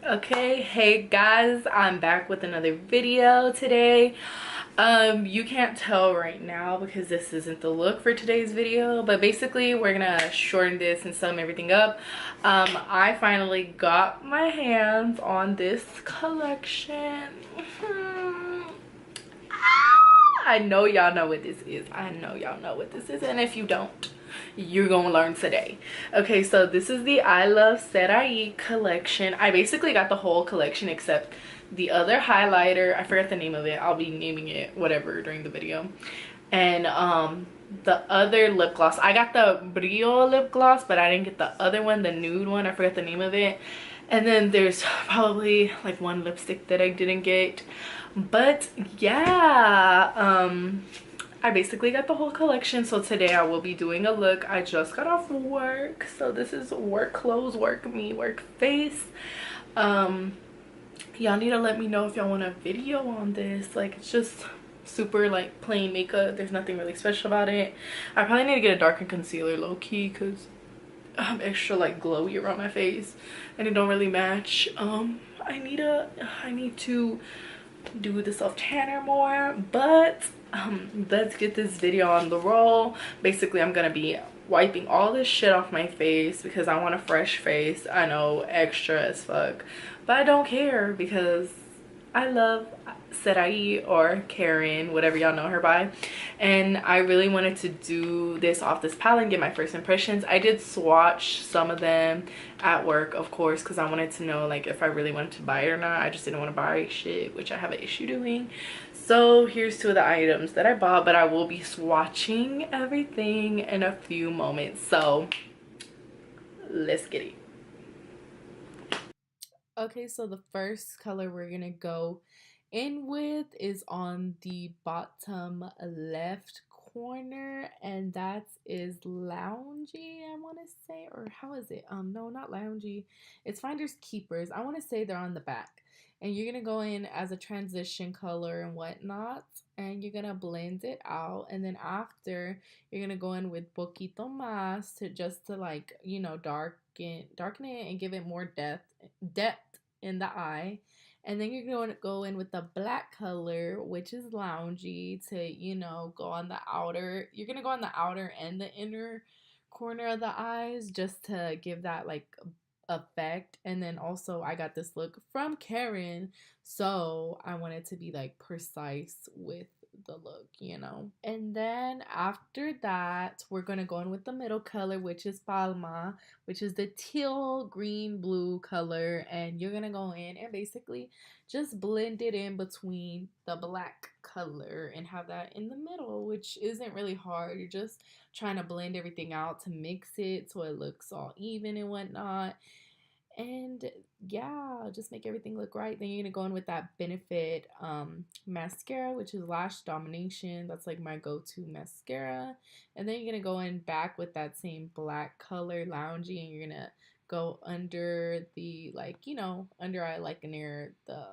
Okay, hey guys, I'm back with another video today. You can't tell right now because this isn't the look for today's video, but basically we're gonna shorten this and sum everything up. I finally got my hands on this collection. I know y'all know what this is. I know y'all know what this is, and if you don't, you're gonna learn today. Okay, so this is the Iluvsarahii collection. I basically got the whole collection except the other highlighter. I forgot the name of it. I'll be naming it whatever during the video. And the other lip gloss, I got the Brio lip gloss, but I didn't get the other one, the nude one. I forgot the name of it. And then there's probably like one lipstick that I didn't get. But yeah, I basically got the whole collection. So today I will be doing a look. I just got off work, so this is work clothes, work me, work face. Y'all need to let me know if y'all want a video on this. Like, it's just super like plain makeup. There's nothing really special about it. I probably need to get a darker concealer low-key because I'm extra like glowy around my face and it don't really match. I need to do the self tanner more, but let's get this video on the roll. Basically, I'm gonna be wiping all this shit off my face because I want a fresh face. I know, extra as fuck, but I don't care because I love Sarai or Karen, whatever y'all know her by, and I really wanted to do this off this palette and get my first impressions. I did swatch some of them at work, of course, because I wanted to know like if I really wanted to buy it or not. I just didn't want to buy shit, which I have an issue doing. So here's two of the items that I bought, but I will be swatching everything in a few moments, so let's get it. Okay, so the first color we're gonna go in with is on the bottom left corner, and that is Loungy, I want to say, or how is it? No, not Loungy, it's Finders Keepers. I want to say they're on the back, and you're gonna go in as a transition color and whatnot, and you're gonna blend it out, and then after you're gonna go in with Poquito Más to just to like, you know, darken it and give it more depth in the eye. And then you're going to go in with the black color, which is Loungy, to, you know, go on the outer. You're going to go on the outer and the inner corner of the eyes just to give that like effect. And then also I got this look from Karen, so I wanted to be like precise with the look, you know. And then after that, we're gonna go in with the middle color, which is Palma, which is the teal green blue color, and you're gonna go in and basically just blend it in between the black color and have that in the middle, which isn't really hard. You're just trying to blend everything out to mix it so it looks all even and whatnot. And yeah, just make everything look right. Then you're gonna go in with that Benefit mascara, which is Lash Domination. That's like my go-to mascara. And then you're gonna go in back with that same black color Loungy, and you're gonna go under the, like, you know, under eye, like near the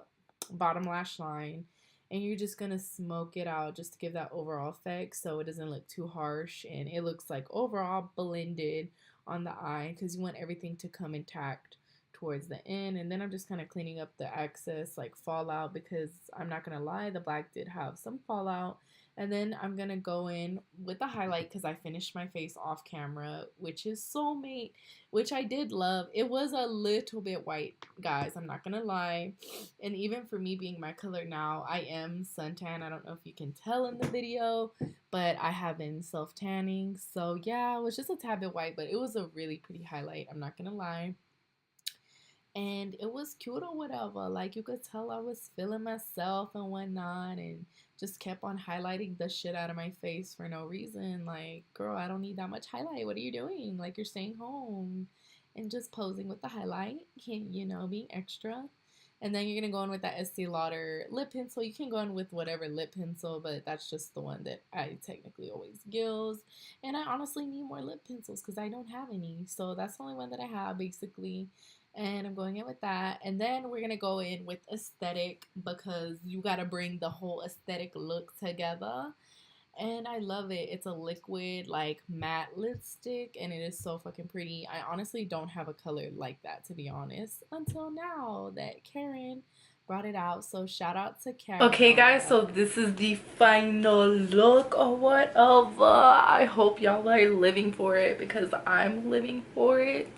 bottom lash line, and you're just gonna smoke it out just to give that overall effect so it doesn't look too harsh and it looks like overall blended on the eye, because you want everything to come intact towards the end. And then I'm just kind of cleaning up the excess like fallout, because I'm not gonna lie, the black did have some fallout. And then I'm gonna go in with the highlight because I finished my face off camera, which is Soulmate, which I did love. It was a little bit white, guys, I'm not gonna lie. And even for me being my color now, I am suntan. I don't know if you can tell in the video, but I have been self tanning. So yeah, it was just a tad bit white, but it was a really pretty highlight, I'm not gonna lie. And it was cute or whatever. Like, you could tell I was feeling myself and whatnot, and just kept on highlighting the shit out of my face for no reason. Like, girl, I don't need that much highlight. What are you doing? Like, you're staying home and just posing with the highlight, you know, being extra. And then you're gonna go in with that Estee Lauder lip pencil. You can go in with whatever lip pencil, but that's just the one that I technically always use. And I honestly need more lip pencils because I don't have any. So that's the only one that I have, basically. And I'm going in with that. And then we're gonna go in with aesthetic, because you gotta bring the whole aesthetic look together. and I love it. It's a liquid like matte lipstick, and it is so fucking pretty. I honestly don't have a color like that, to be honest, until now that Karen brought it out. So shout out to Karen. Okay guys, so this is the final look or whatever. I hope y'all are living for it because I'm living for it.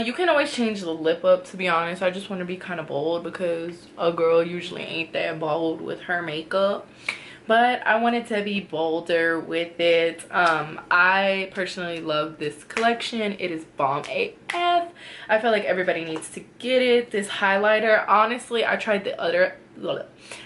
You can always change the lip up, to be honest. I just want to be kind of bold because a girl usually ain't that bold with her makeup, but I wanted to be bolder with it. I personally love this collection. It is bomb AF. I feel like everybody needs to get it. This highlighter, honestly, I tried the other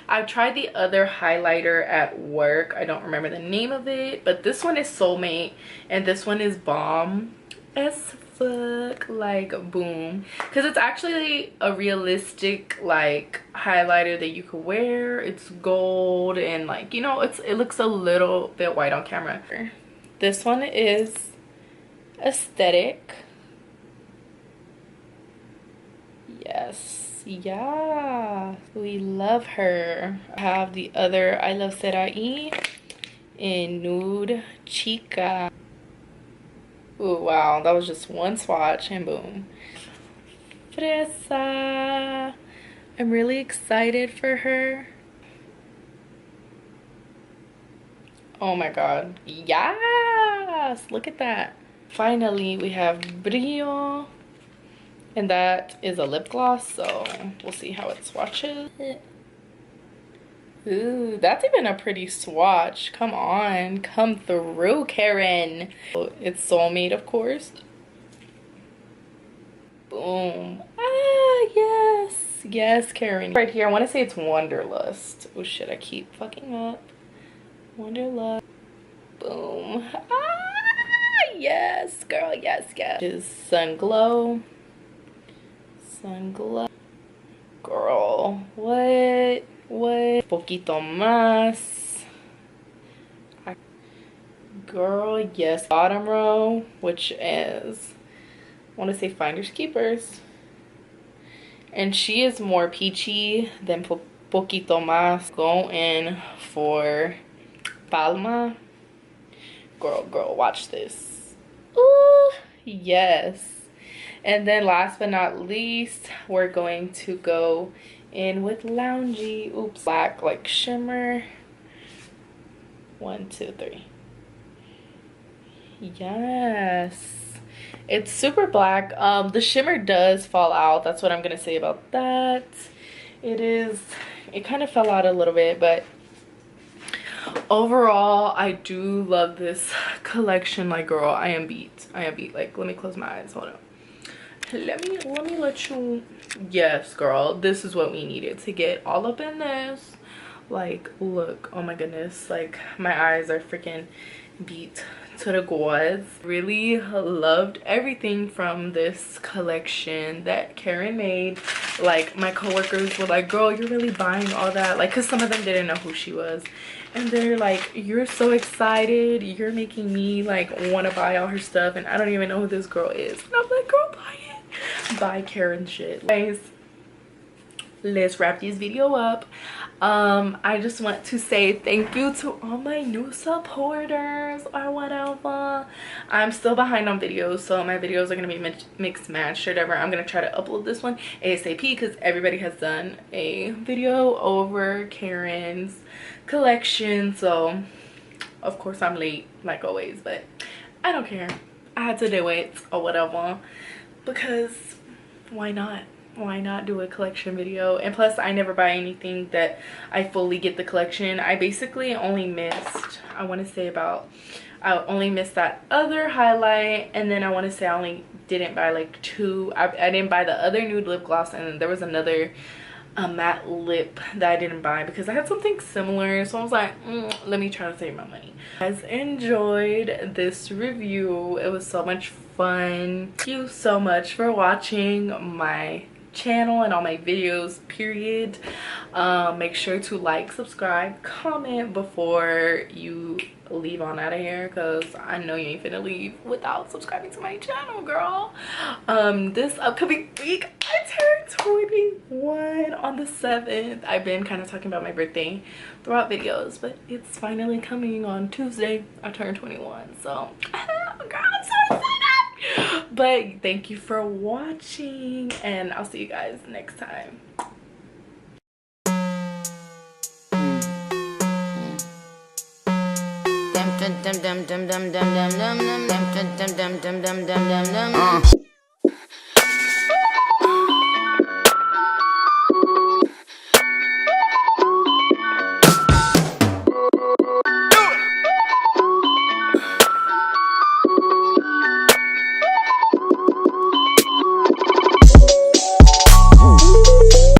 highlighter at work. I don't remember the name of it, but this one is Soulmate, and this one is bomb as fuck, like boom, because it's actually a realistic like highlighter that you could wear. It's gold, and like, you know, it looks a little bit white on camera. This one is Aesthetic. Yes, yeah, we love her. I have the other Iluvsarahii in Nude Chica. Oh wow, that was just one swatch and boom. Fresa. I'm really excited for her. Oh my god, yes, look at that. Finally, we have Brillo, and that is a lip gloss, so we'll see how it swatches. Ooh, that's even a pretty swatch. Come on, come through, Karen. It's Soulmate, of course. Boom. Ah, yes. Yes, Karen. Right here, I want to say it's Wanderlust. Oh shit, I keep fucking up. Wanderlust. Boom. Ah, yes, girl, yes, yes. This is Sunglow. Sunglow. Girl, what? Poquito más. Girl, yes. Bottom row, which is, I want to say Finders Keepers, and she is more peachy than Poquito más. Go in for Palma. Girl, watch this. Ooh, yes. And then last but not least, we're going to go in with Loungy. Oops, black like shimmer. 1, 2, 3. Yes, it's super black. The shimmer does fall out. That's what I'm gonna say about that. It kind of fell out a little bit, but overall I do love this collection. Like, girl, I am beat. Like, let me close my eyes. Hold on. Let me let you. Yes, girl, this is what we needed to get all up in this. Like, look, oh my goodness, like my eyes are freaking beat to the gauze. Really loved everything from this collection that Karen made. Like, my coworkers were like, girl, you're really buying all that, like, because some of them didn't know who she was, and they're like, you're so excited, you're making me like want to buy all her stuff, and I don't even know who this girl is. And I'm like, girl, buy it. Buy Karen shit. Guys, let's wrap this video up. I just want to say thank you to all my new supporters or whatever. I'm still behind on videos, so my videos are gonna be mixed matched or whatever. I'm gonna try to upload this one ASAP because everybody has done a video over Karen's collection, so of course I'm late like always, but I don't care. I had to do it or whatever because why not? Why not do a collection video? And plus, I never buy anything that I fully get the collection. I basically only missed, I only missed that other highlight, and then I want to say I only didn't buy like 2. I didn't buy the other nude lip gloss, and there was another matte lip that I didn't buy because I had something similar, so I was like, let me try to save my money. I enjoyed this review. It was so much fun. Thank you so much for watching my channel and all my videos, period. Make sure to like, subscribe, comment before you leave on out of here, because I know you ain't finna leave without subscribing to my channel, girl. This upcoming week I turned 21 on the 7th. I've been kind of talking about my birthday throughout videos, but it's finally coming on Tuesday. I turned 21, so girl, I'm so excited. But thank you for watching, and I'll see you guys next time. Dum dum dum dum dum dum dum dum dum dum dum dum dum dum dum dum.